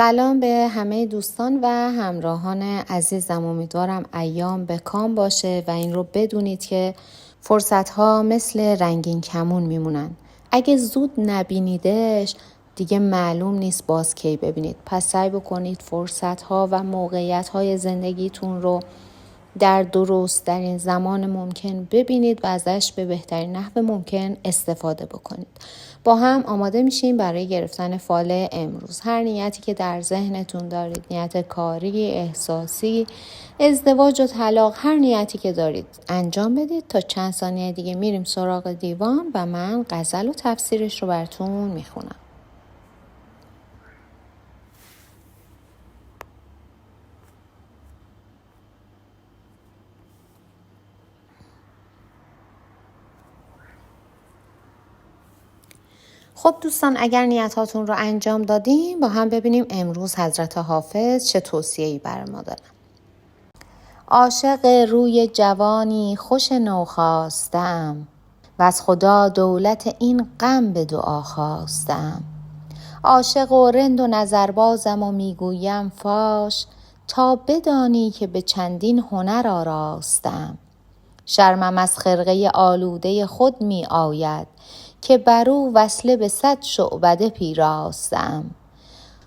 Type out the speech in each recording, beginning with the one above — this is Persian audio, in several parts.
سلام به همه دوستان و همراهان عزیزم. امیدوارم ایام به کام باشه و این رو بدونید که فرصت‌ها مثل رنگین کمون میمونن. اگه زود نبینیدش دیگه معلوم نیست باز کی ببینید. پس سعی بکنید فرصت‌ها و موقعیت‌های زندگیتون رو در این زمان ممکن ببینید و ازش به بهترین نحو ممکن استفاده بکنید. با هم آماده میشیم برای گرفتن فال امروز. هر نیتی که در ذهنتون دارید، نیت کاری، احساسی، ازدواج و طلاق، هر نیتی که دارید انجام بدید. تا چند ثانیه دیگه میریم سراغ دیوان و من غزل و تفسیرش رو براتون میخونم. خب دوستان، اگر نیتاتون رو انجام دادیم با هم ببینیم امروز حضرت حافظ چه توصیه‌ای بر ما دارن. عاشق روی جوانی خوش نو خواستم و از خدا دولت این غم به دعا خواستم. عاشق و رند و نظربازم و میگویم فاش، تا بدانی که به چندین هنر آراستم. شرمم از خرقه آلوده خود می آید، که برو وصله به 100 شعبده پیراستم.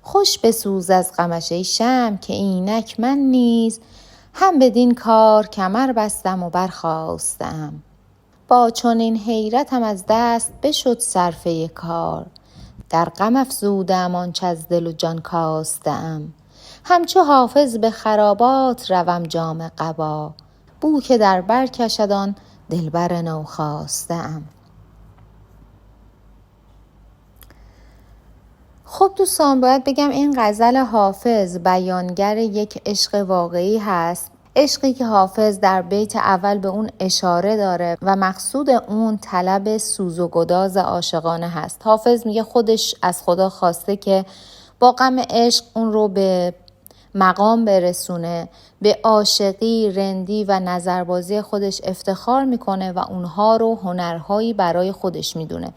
خوش بسوز از غمش ای شمع که اینک من نیز هم بدین کار کمر بستم و برخاستم. با چنین حیرتم از دست بشد صرفه کار، در غم افزودم آنچه از دل و جان کاستم. همچو حافظ به خرابات روم جام قبا، بو که در بر کشد آن دلبر نو خواستم. خب دوستان، باید بگم این غزل حافظ بیانگر یک عشق واقعی هست. عشقی که حافظ در بیت اول به اون اشاره داره و مقصود اون طلب سوز و گداز عاشقانه هست. حافظ میگه خودش از خدا خواسته که با غم عشق اون رو به مقام برسونه، به عاشقی، رندی و نظربازی خودش افتخار میکنه و اونها رو هنرهایی برای خودش میدونه.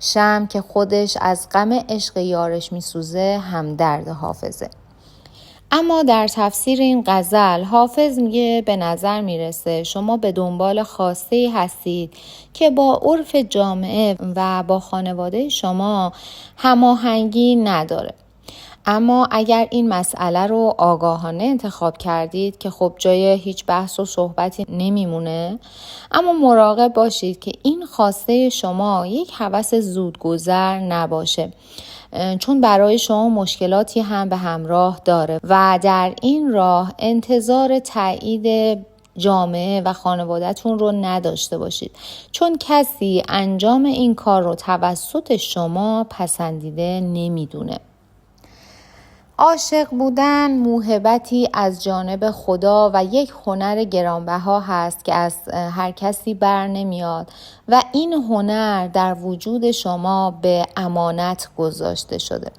شمع که خودش از غم عشق یارش میسوزه همدرد حافظه. اما در تفسیر این غزل حافظ میگه به نظر میرسه شما به دنبال خواسته‌ای هستید که با عرف جامعه و با خانواده شما هماهنگی نداره. اما اگر این مسئله رو آگاهانه انتخاب کردید که خب جای هیچ بحث و صحبتی نمیمونه، اما مراقب باشید که این خواسته شما یک هوس زودگذر نباشه، چون برای شما مشکلاتی هم به همراه داره و در این راه انتظار تایید جامعه و خانواده‌تون رو نداشته باشید، چون کسی انجام این کار رو توسط شما پسندیده نمیدونه. عاشق بودن موهبتی از جانب خدا و یک هنر گرانبها هست که از هر کسی بر نمیاد و این هنر در وجود شما به امانت گذاشته شده.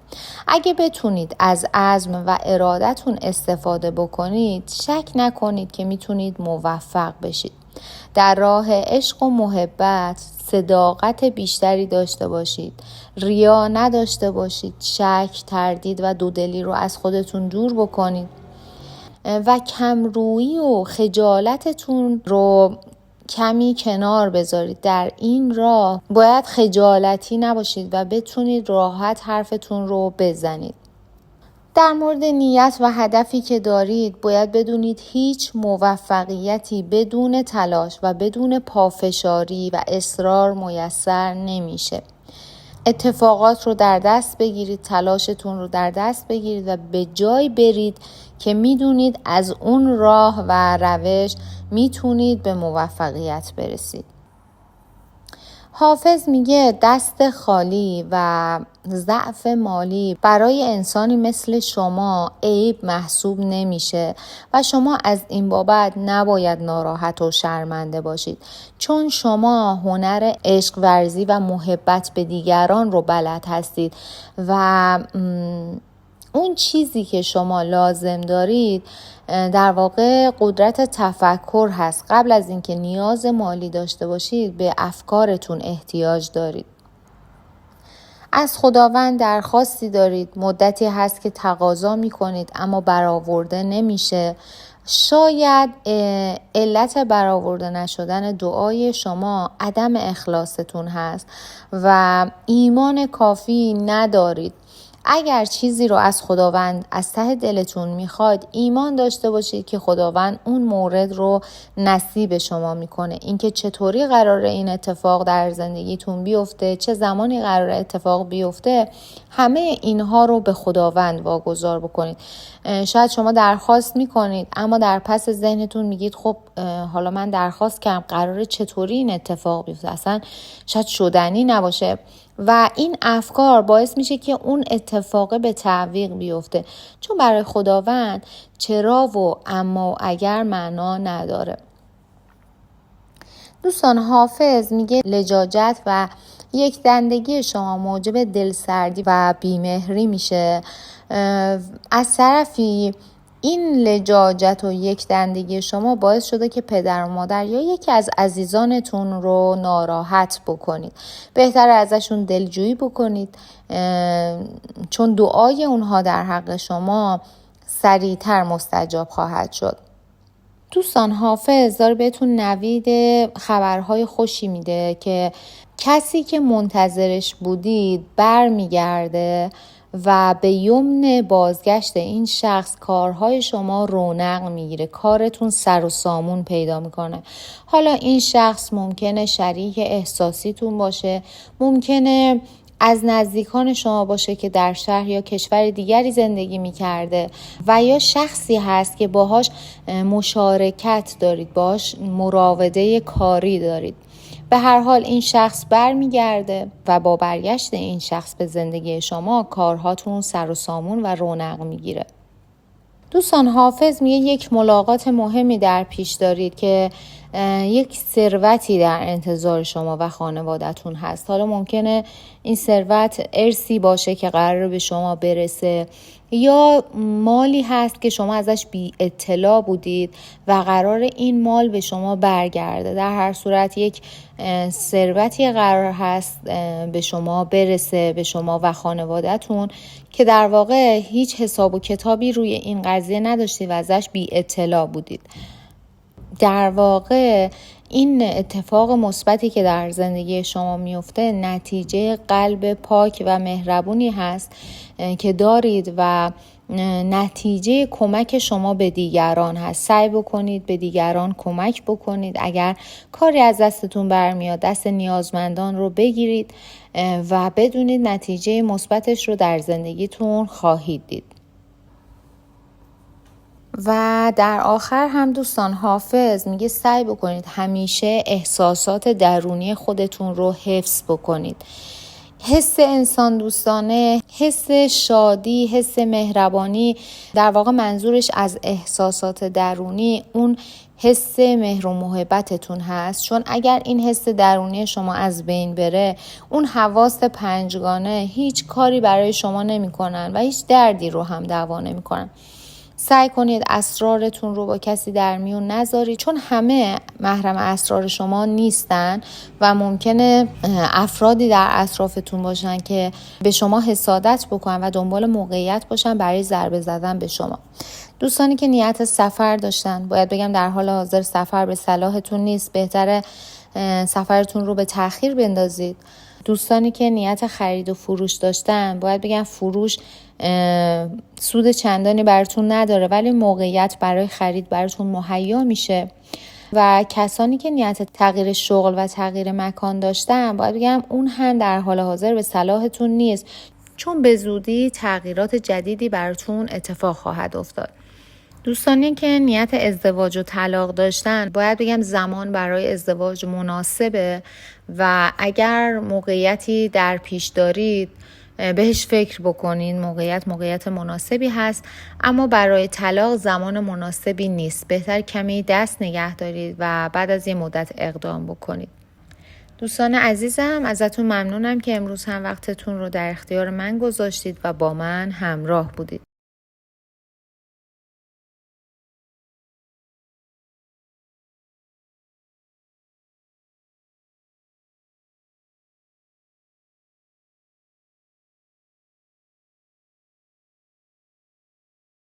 اگه بتونید از عزم و ارادتون استفاده بکنید، شک نکنید که میتونید موفق بشید. در راه عشق و محبت صداقت بیشتری داشته باشید، ریا نداشته باشید، شک، تردید و دودلی رو از خودتون دور بکنید و کمرویی و خجالتتون رو کمی کنار بذارید. در این راه باید خجالتی نباشید و بتونید راحت حرفتون رو بزنید. در مورد نیت و هدفی که دارید باید بدونید هیچ موفقیتی بدون تلاش و بدون پافشاری و اصرار میسر نمیشه. اتفاقات رو در دست بگیرید، تلاشتون رو در دست بگیرید و به جای برید که میدونید از اون راه و روش میتونید به موفقیت برسید. حافظ میگه دست خالی و ضعف مالی برای انسانی مثل شما عیب محسوب نمیشه و شما از این بابت نباید ناراحت و شرمنده باشید، چون شما هنر عشق ورزی و محبت به دیگران رو بلد هستید و اون چیزی که شما لازم دارید در واقع قدرت تفکر هست. قبل از اینکه نیاز مالی داشته باشید به افکارتون احتیاج دارید. از خداوند درخواستی دارید، مدتی هست که تقاضا میکنید اما برآورده نمیشه. شاید علت برآورده نشدن دعای شما عدم اخلاصتون هست و ایمان کافی ندارید. اگر چیزی رو از خداوند از ته دلتون میخواید، ایمان داشته باشید که خداوند اون مورد رو نصیب شما میکنه. اینکه چطوری قراره این اتفاق در زندگیتون بیفته، چه زمانی قراره اتفاق بیفته، همه اینها رو به خداوند واگذار بکنید. شاید شما درخواست میکنید اما در پس ذهنتون میگید خب حالا من درخواست کردم، قراره چطوری این اتفاق بیفته، اصلا شاید شدنی نباشه و این افکار باعث میشه که اون اتفاق به تعویق بیفته، چون برای خداوند چرا و اما و اگر معنا نداره. دوستان، حافظ میگه لجاجت و یک دندگی شما موجب دلسردی و بیمهری میشه. از طرفی این لجاجت و یک دندگی شما باعث شده که پدر و مادر یا یکی از عزیزانتون رو ناراحت بکنید. بهتره ازشون دلجویی بکنید، چون دعای اونها در حق شما سریعتر مستجاب خواهد شد. دوستان، حافظ داره بهتون نوید خبرهای خوشی میده که کسی که منتظرش بودید برمیگرده و به یمن بازگشت این شخص کارهای شما رونق میگیره، کارتون سر و سامون پیدا میکنه. حالا این شخص ممکنه شریک احساسیتون باشه، ممکنه از نزدیکان شما باشه که در شهر یا کشور دیگری زندگی میکرده و یا شخصی هست که باهاش مشارکت دارید، باهاش مراوده کاری دارید. به هر حال این شخص برمیگرده و با برگشت این شخص به زندگی شما کارهاتون سر و سامون و رونق میگیره. دوستان، حافظ میگه یک ملاقات مهمی در پیش دارید که یک ثروتی در انتظار شما و خانوادتون هست. حالا ممکنه این ثروت ارثی باشه که قراره به شما برسه یا مالی هست که شما ازش بی اطلاع بودید و قرار این مال به شما برگرده. در هر صورت یک ثروتی قرار هست به شما برسه، به شما و خانوادتون، که در واقع هیچ حساب و کتابی روی این قضیه نداشتید و ازش بی اطلاع بودید. در واقع این اتفاق مثبتی که در زندگی شما میفته نتیجه قلب پاک و مهربونی هست که دارید و نتیجه کمک شما به دیگران هست. سعی بکنید به دیگران کمک بکنید. اگر کاری از دستتون برمیاد، دست نیازمندان رو بگیرید و بدونید نتیجه مثبتش رو در زندگیتون خواهید دید. و در آخر هم دوستان، حافظ میگه سعی بکنید همیشه احساسات درونی خودتون رو حفظ بکنید. حس انسان دوستانه، حس شادی، حس مهربانی، در واقع منظورش از احساسات درونی اون حس مهر و محبتتون هست. چون اگر این حس درونی شما از بین بره، اون حواس پنجگانه هیچ کاری برای شما نمی کنن و هیچ دردی رو هم دوا نمی کنن. سعی کنید اسرارتون رو با کسی در میون نذارید، چون همه محرم اسرار شما نیستن و ممکنه افرادی در اطرافتون باشن که به شما حسادت بکنن و دنبال موقعیت باشن برای ضربه زدن به شما. دوستانی که نیت سفر داشتن، باید بگم در حال حاضر سفر به صلاحتون نیست، بهتره سفرتون رو به تأخیر بندازید. دوستانی که نیت خرید و فروش داشتن، باید بگم فروش سود چندانی براتون نداره ولی موقعیت برای خرید براتون مهیا میشه. و کسانی که نیت تغییر شغل و تغییر مکان داشتن، باید بگم اون هم در حال حاضر به صلاحتون نیست، چون به زودی تغییرات جدیدی براتون اتفاق خواهد افتاد. دوستانی که نیت ازدواج و طلاق داشتن، باید بگم زمان برای ازدواج مناسبه و اگر موقعیتی در پیش دارید بهش فکر بکنین. موقعیت مناسبی هست، اما برای طلاق زمان مناسبی نیست. بهتر کمی دست نگه دارید و بعد از یه مدت اقدام بکنید. دوستان عزیزم، ازتون ممنونم که امروز هم وقتتون رو در اختیار من گذاشتید و با من همراه بودید.